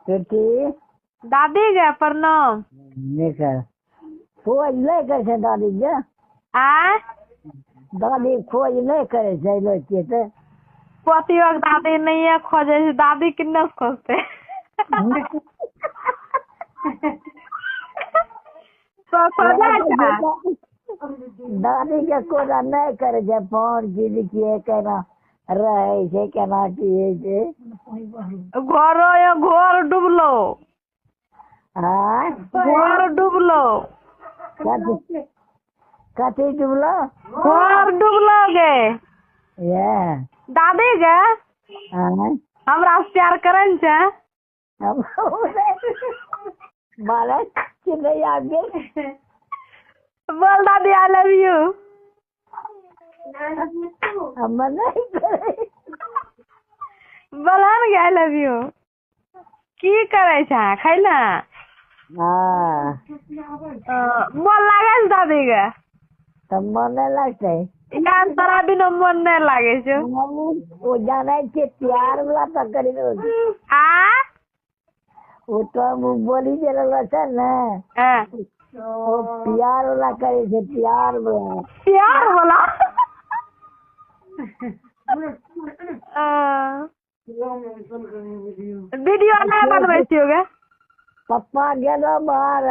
बेटी दादी गे प्रणाम। लेकर खोज नहीं करे छे दादी के। आ दादी खोज नहीं करे छे लोग के पतियों दादी नहीं है खोजे छै, दादी किन्ने से खोजते। तो खोजे छै। दादी के कोना नहीं करे छे फोन की केना रहे छे केना पिए छे। घरो यो घर डूबलो। हाँ घर डूबलो। कथी डूबलो? घर डूबलो गे। ये दादी गे हाँ हमरा से प्यार करे न छे। बालक कि नहीं आगे बोल दादी आई लव यू। हम नहीं करे। बोलन गे आई लव यू। की करे छै खैला? हाँ मन लागे छै दादी गे? तो मन नहीं लगते। यार तोरा बिना मन नहीं लागे छै। वो जाने के प्यार वाला तो करी आ वो तो हम बोली जे छे ना वो प्यार वाला करे छे प्यार वाला। प्यार वाला। वीडियो नहीं बनबै छियो गे? पप्पा गेलो बाहर